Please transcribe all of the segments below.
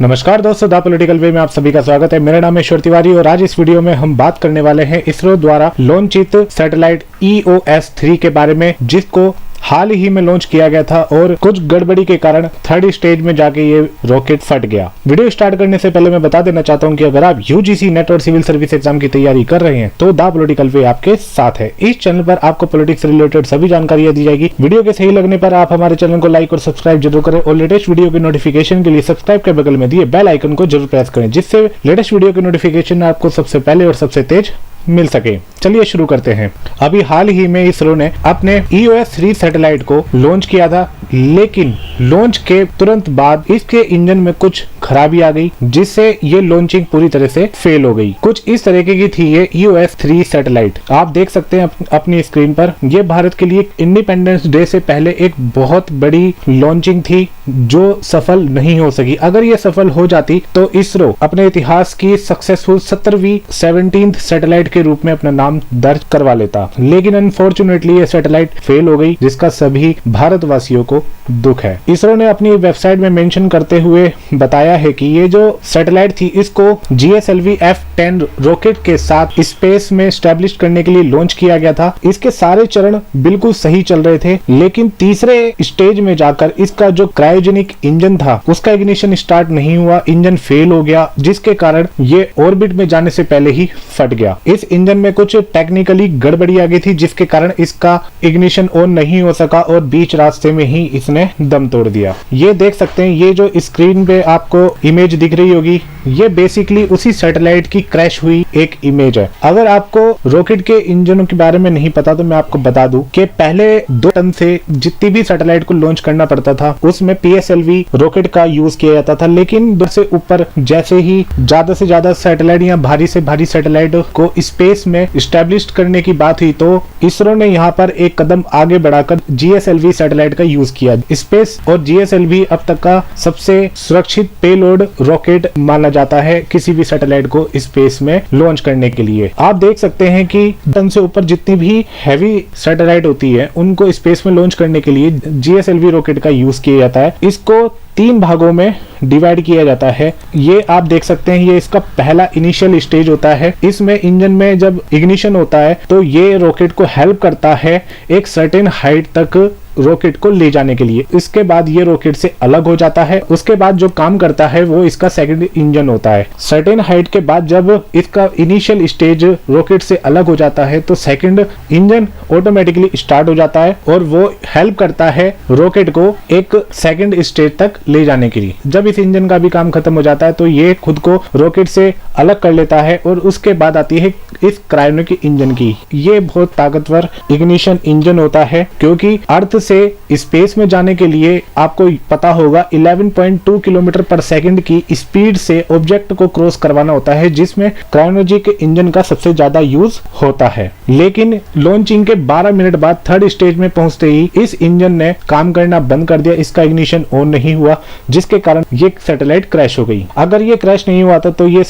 नमस्कार दोस्तों, the political वे में आप सभी का स्वागत है। मेरा नाम है ईश्वर तिवारी और आज इस वीडियो में हम बात करने वाले हैं इसरो द्वारा लॉन्चित सैटेलाइट EOS-3 के बारे में, जिसको हाल ही में लॉन्च किया गया था और कुछ गड़बड़ी के कारण थर्ड स्टेज में जाके ये रॉकेट फट गया। वीडियो स्टार्ट करने से पहले मैं बता देना चाहता हूं कि अगर आप UGC नेट और सिविल सर्विस एग्जाम की तैयारी कर रहे हैं तो द पॉलिटिकल वे आपके साथ है। इस चैनल पर आपको पॉलिटिक्स से रिलेटेड सभी जानकारियां दी जाएगी। वीडियो के सही लगने पर आप हमारे चैनल को लाइक और सब्सक्राइब जरूर करें और लेटेस्ट वीडियो के नोटिफिकेशन के लिए सब्सक्राइब के बगल में दिए बेल आइकन को जरूर प्रेस करें, जिससे लेटेस्ट वीडियो के नोटिफिकेशन आपको सबसे पहले और सबसे तेज मिल सके। चलिए शुरू करते हैं। अभी हाल ही में इसरो ने अपने EOS-3 सैटेलाइट को लॉन्च किया था, लेकिन लॉन्च के तुरंत बाद इसके इंजन में कुछ खराबी आ गई, जिससे ये लॉन्चिंग पूरी तरह से फेल हो गई। कुछ इस तरीके की थी ये EOS-3 सैटेलाइट। आप देख सकते हैं अपनी स्क्रीन पर। ये भारत के लिए इंडिपेंडेंस डे से पहले एक बहुत बड़ी लॉन्चिंग थी जो सफल नहीं हो सकी। अगर ये सफल हो जाती तो इसरो अपने इतिहास की सक्सेसफुल 17th सैटेलाइट के रूप में अपना नाम दर्ज करवा लेता, लेकिन अनफॉर्चुनेटली ये सैटेलाइट फेल हो गई, जिसका सभी भारतवासियों को दुख है। इसरो ने अपनी वेबसाइट में मेंशन करते हुए बताया है कि ये जो सैटेलाइट थी इसको GSLV F10 रॉकेट के साथ स्पेस में एस्टैब्लिश करने के लिए लॉन्च किया गया था। इसके सारे चरण बिल्कुल सही चल रहे थे, लेकिन तीसरे स्टेज में जाकर इसका जो क्रायोजेनिक इंजन था उसका इग्निशन स्टार्ट नहीं हुआ, इंजन फेल हो गया, जिसके कारण ये ऑर्बिट में जाने से पहले ही फट गया। इस इंजन में कुछ टेक्निकली गड़बड़ी आ गई थी, जिसके कारण इसका इग्निशन ऑन नहीं हो सका और बीच रास्ते में ही इसने दम तोड़ दिया। ये देख सकते हैं, ये जो स्क्रीन पे आपको इमेज दिख रही होगी, ये बेसिकली उसी सैटेलाइट की क्रैश हुई एक इमेज है। अगर आपको रॉकेट के इंजनों के बारे में नहीं पता तो मैं आपको बता दूं कि पहले 2 टन से जितनी भी सैटेलाइट को लॉन्च करना पड़ता था उसमें PSLV रॉकेट का यूज किया जाता था, लेकिन 2 से ऊपर जैसे ही ज्यादा से ज्यादा सैटेलाइट या भारी से भारी सैटेलाइट को स्पेस में एस्टैब्लिश करने की बात हुई तो इसरो ने यहाँ पर एक कदम आगे बढ़ाकर GSLV सैटेलाइट का यूज किया। स्पेस और GSLV अब तक का सबसे सुरक्षित पेलोड रॉकेट माना जाता है किसी भी सैटेलाइट को स्पेस में लॉन्च करने के लिए। आप देख सकते हैं कि टन से ऊपर जितनी भी हैवी सैटेलाइट होती है उनको स्पेस में लॉन्च करने के लिए GSLV रॉकेट का यूज किया जाता है। इसको 3 भागों में डिवाइड किया जाता है। ये आप देख सकते हैं, ये इसका पहला इनिशियल स्टेज होता है। इसमें इंजन में जब इग्निशन होता है तो ये रॉकेट को हेल्प करता है एक सर्टेन हाइट तक रॉकेट को ले जाने के लिए। इसके बाद ये रॉकेट से अलग हो जाता है। उसके बाद जो काम करता है वो इसका सेकंड इंजन होता है। सर्टेन हाइट के बाद जब इसका इनिशियल स्टेज रॉकेट से अलग हो जाता है तो सेकंड इंजन ऑटोमेटिकली स्टार्ट हो जाता है और वो हेल्प करता है रॉकेट को एक सेकंड स्टेज तक ले जाने के लिए। जब इस इंजन का भी काम खत्म हो जाता है तो ये खुद को रॉकेट से अलग कर लेता है और उसके बाद आती है इस क्रायोनिक इंजन की। ये बहुत ताकतवर इग्निशन इंजन होता है, क्योंकि अर्थ से स्पेस में जाने के लिए आपको पता होगा 11.2 किलोमीटर पर सेकंड की स्पीड से ऑब्जेक्ट को क्रॉस करवाना होता है, जिसमें क्रायोजेनिक इंजन का सबसे ज्यादा यूज होता है। लेकिन लॉन्चिंग के 12 मिनट बाद थर्ड स्टेज में पहुंचते ही इस इंजन ने काम करना बंद कर दिया, इसका इग्निशन ऑन नहीं हुआ, जिसके कारण ये सैटेलाइट क्रैश हो गई। अगर ये क्रैश नहीं हुआ था तो ये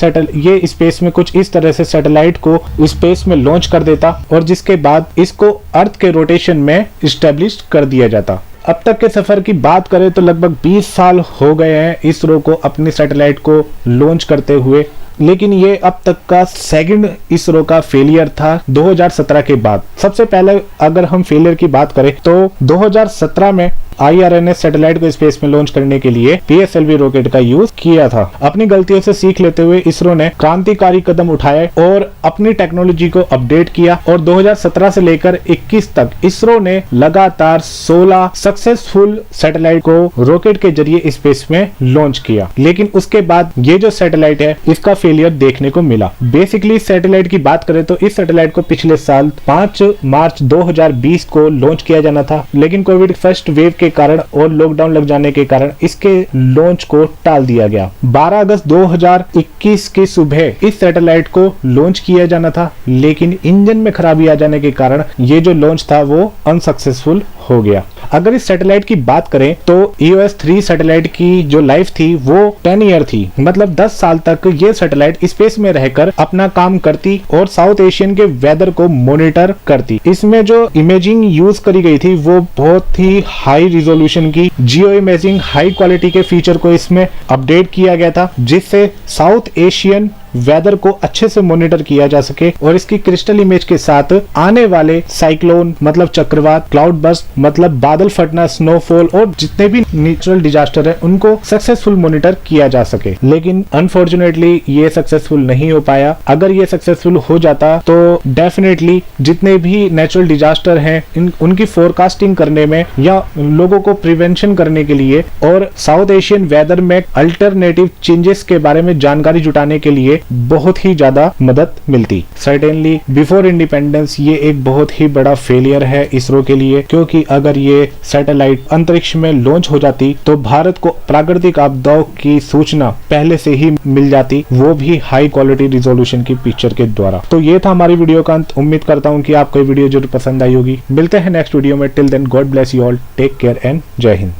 स्पेस में कुछ इस तरह से सैटेलाइट को स्पेस में लॉन्च कर देता और जिसके बाद इसको अर्थ के रोटेशन में स्टैब्लिश कर दिया जाता। अब तक के सफर की बात करें तो लगभग 20 साल हो गए हैं इसरो को अपनी सैटेलाइट को लॉन्च करते हुए, लेकिन ये अब तक का सेकंड इसरो का फेलियर था 2017 के बाद। सबसे पहले अगर हम फेलियर की बात करें तो 2017 में IRNS सैटेलाइट को स्पेस में लॉन्च करने के लिए PSLV रॉकेट का यूज किया था। अपनी गलतियों से सीख लेते हुए इसरो ने क्रांतिकारी कदम उठाए और अपनी टेक्नोलॉजी को अपडेट किया और 2017 से लेकर 21 तक इसरो ने लगातार 16 सक्सेसफुल सैटेलाइट को रॉकेट के जरिए स्पेस में लॉन्च किया। लेकिन उसके बाद ये जो सैटेलाइट है इसका फेलियर देखने को मिला। बेसिकली सैटेलाइट की बात करें तो इस सैटेलाइट को पिछले साल 5 मार्च 2020 को लॉन्च किया जाना था, लेकिन कोविड फर्स्ट वेव के कारण और लॉकडाउन लग जाने के कारण इसके लॉन्च को टाल दिया गया। 12 अगस्त 2021 की सुबह इस सैटेलाइट को लॉन्च किया जाना था, लेकिन इंजन में खराबी आ जाने के कारण ये जो लॉन्च था वो अनसक्सेसफुल हो गया। अगर इस सैटेलाइट की बात करें तो EOS 3 सैटेलाइट की जो लाइफ थी वो 10 ईयर थी, मतलब 10 साल तक ये सैटेलाइट स्पेस में रहकर अपना काम करती और साउथ एशियन के वेदर को मॉनिटर करती। इसमें जो इमेजिंग यूज करी गई थी वो बहुत ही हाई रिजोल्यूशन की जियो इमेजिंग हाई क्वालिटी के फीचर को इसमें अपडेट किया गया था, जिससे साउथ एशियन वेदर को अच्छे से मॉनिटर किया जा सके और इसकी क्रिस्टल इमेज के साथ आने वाले साइक्लोन मतलब चक्रवात, क्लाउड बर्स्ट मतलब बादल फटना, स्नोफॉल और जितने भी नेचुरल डिजास्टर है उनको सक्सेसफुल मॉनिटर किया जा सके। लेकिन अनफॉर्चुनेटली ये सक्सेसफुल नहीं हो पाया। अगर ये सक्सेसफुल हो जाता तो डेफिनेटली जितने भी नेचुरल डिजास्टर हैं उनकी फोरकास्टिंग करने में या लोगों को प्रिवेंशन करने के लिए और साउथ एशियन वेदर में अल्टरनेटिव चेंजेस के बारे में जानकारी जुटाने के लिए बहुत ही ज्यादा मदद मिलती। सर्टेनली बिफोर इंडिपेंडेंस ये एक बहुत ही बड़ा फेलियर है इसरो के लिए, क्योंकि अगर ये सैटेलाइट अंतरिक्ष में लॉन्च हो जाती तो भारत को प्राकृतिक आपदाओं की सूचना पहले से ही मिल जाती, वो भी हाई क्वालिटी रिजोल्यूशन की पिक्चर के द्वारा। तो ये था हमारी वीडियो का अंत। उम्मीद करता हूँ कि आपको ये वीडियो जरूर पसंद आई होगी। मिलते हैं नेक्स्ट वीडियो में। Till then God bless you all, take care and जय हिंद।